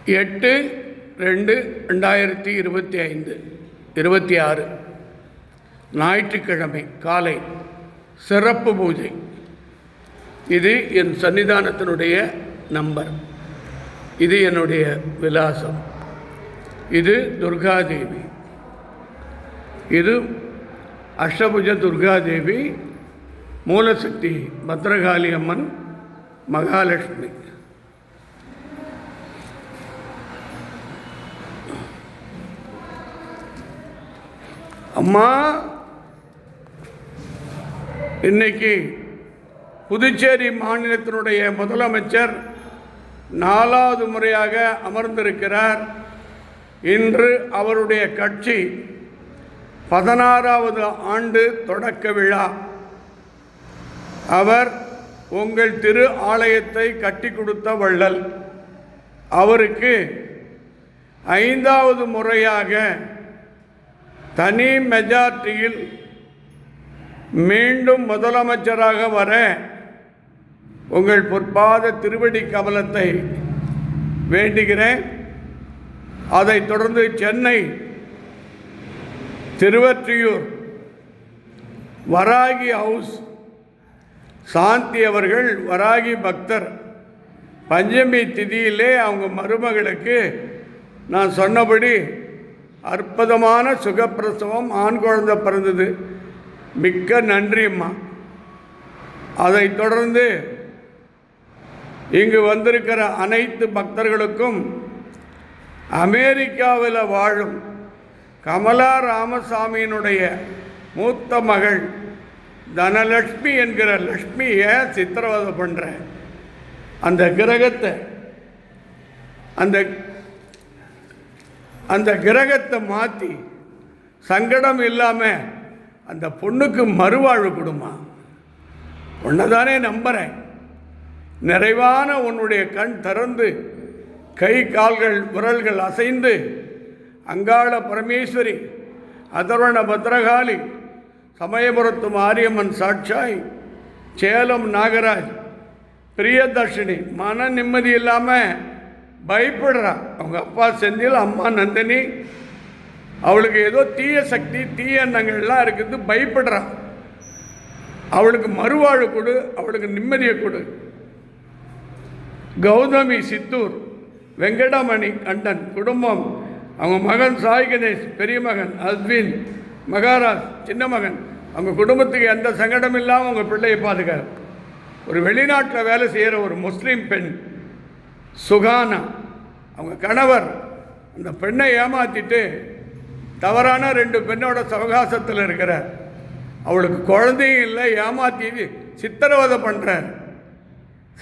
8/2/2025 ஞாயிற்றுக்கிழமை காலை சிறப்பு பூஜை. இது என் சன்னிதானத்தினுடைய நம்பர், இது என்னுடைய விலாசம், இது துர்காதேவி, இது அஷ்டபுஜ துர்காதேவி, மூலசக்தி பத்ரகாளி அம்மன், மகாலட்சுமி. அம்மா, இன்னைக்கு புதுச்சேரி மாநிலத்தினுடைய முதலமைச்சர் 4வது முறையாக அமர்ந்திருக்கிறார். இன்று அவருடைய கட்சி 16வது ஆண்டு தொடக்க விழா. அவர் உங்கள் திரு ஆலயத்தை கட்டி கொடுத்த வள்ளல். அவருக்கு 5வது முறையாக தனி மெஜாரிட்டியில் மீண்டும் முதலமைச்சராக வர உங்கள் பொற்பாத திருவடி கமலத்தை வேண்டுகிறேன். அதைத் தொடர்ந்து சென்னை திருவொற்றியூர் வராகி ஹவுஸ் சாந்தி அவர்கள் வராகி பக்தர். பஞ்சமி திதியிலே அவங்க மருமகளுக்கு நான் சொன்னபடி அற்புதமான சுகப்பிரசவம், ஆண் குழந்தை பிறந்தது. மிக்க நன்றிம்மா. அதைத் தொடர்ந்து இங்கு வந்திருக்கிற அனைத்து பக்தர்களுக்கும் அமெரிக்காவில் வாழும் கமலா ராமசாமியினுடைய மூத்த மகள் தனலட்சுமி என்கிற லக்ஷ்மியை சித்திரவதை பண்ணுற அந்த கிரகத்தை அந்த கிரகத்தை மாற்றி சங்கடம் இல்லாமல் அந்த பொண்ணுக்கு மறுவாழ்வு கொடுமா. உன்னைதானே நம்புகிறேன். நிறைவான உன்னுடைய கண் திறந்து கை கால்கள் விரல்கள் அசைந்து அங்காள பரமேஸ்வரி, அதர்வண பத்ரகாளி, சமயபுரத்து மாரியம்மன் சாட்சாய், சேலம் நாகராஜ், பிரியதர்ஷினி மன நிம்மதி இல்லாமல் பயப்படுறா. அவங்க அப்பா செந்தில், அம்மா நந்தினி, அவளுக்கு ஏதோ தீய சக்தி தீய எண்ணங்கள்லாம் இருக்குது, பயப்படுறா. அவளுக்கு மறுவாழ்வு கொடு, அவளுக்கு நிம்மதியை கொடு. கௌதமி சித்தூர், வெங்கடமணி கண்டன் குடும்பம், அவங்க மகன் சாய் கணேஷ் பெரிய மகன், அஸ்வின் மகாராஜ் சின்ன மகன், அவங்க குடும்பத்துக்கு எந்த சங்கடம் இல்லாமல் அவங்க பிள்ளையை பாதுகாப்பு. ஒரு வெளிநாட்டில் வேலை செய்கிற ஒரு முஸ்லீம் பெண் சுகானா, அவங்க கணவர் அந்த பெண்ணை ஏமாற்றிட்டு தவறான 2 பெண்ணோட சவகாசத்தில் இருக்கிறார். அவளுக்கு குழந்தையும் இல்லை, ஏமாற்றி சித்திரவதை பண்ணுறார்.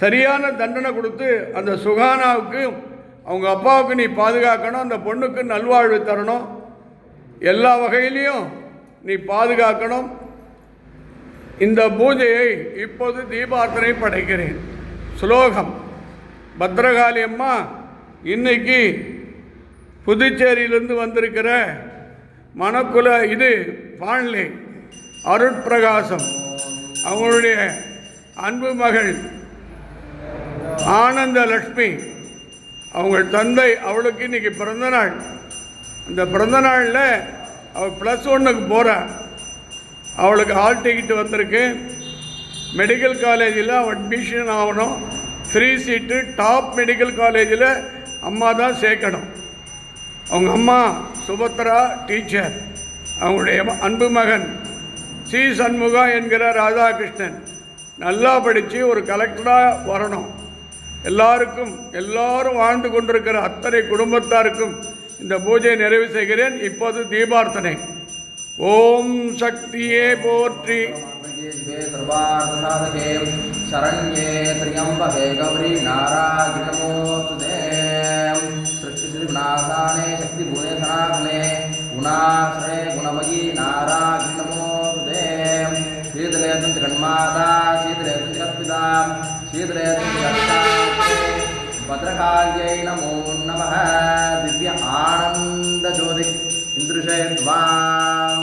சரியான தண்டனை கொடுத்து அந்த சுகானாவுக்கு அவங்க அப்பாவுக்கு நீ பாதுகாக்கணும், அந்த பொண்ணுக்கு நல்வாழ்வு தரணும், எல்லா வகையிலையும் நீ பாதுகாக்கணும். இந்த பூஜையை இப்போது தீபார்த்தனை படைக்கிறேன். ஸ்லோகம்: பத்ரகாளி அம்மா, இன்னைக்கு புதுச்சேரியிலிருந்து வந்திருக்கிற மணக்குல இது பாண்லே அருட்பிரகாசம், அவங்களுடைய அன்பு மகள் ஆனந்த லட்சுமி, அவங்க தந்தை, அவளுக்கு இன்றைக்கி பிறந்தநாள். அந்த பிறந்த நாளில் அவள் +1க்கு போகிறா. அவளுக்கு ஹால் டிக்கெட்டு வந்திருக்கு. மெடிக்கல் காலேஜில் அவள் அட்மிஷன் ஆகணும். Free seat. டாப் மெடிக்கல் காலேஜில் அம்மா தான் சேர்க்கணும். அவங்க அம்மா சுபத்ரா டீச்சர், அவங்களுடைய அன்பு மகன் சி சண்முகா என்கிற ராதாகிருஷ்ணன் நல்லா படித்து ஒரு கலெக்டராக வரணும். எல்லாரும் வாழ்ந்து கொண்டிருக்கிற அத்தனை குடும்பத்தாருக்கும் இந்த பூஜையை நிறைவு செய்கிறேன். இப்போது தீபார்த்தனை. ஓம் சக்தியே போற்றி. शरण्ये त्र्यंबके गौरी नारायणी नमोस्तुते. सृष्टिनाशाने शक्तिभुवने सनातने गुणाश्रये गुणमयी नारायणी नमोस्तुते. शीतलेतुं जगन्माता शीतलेतुं जगत्पिता शीतलेतुं जगत्ता भद्रकाल्यै नमो नमः. दिव्य आनंद ज्योति इंद्रशय द्वां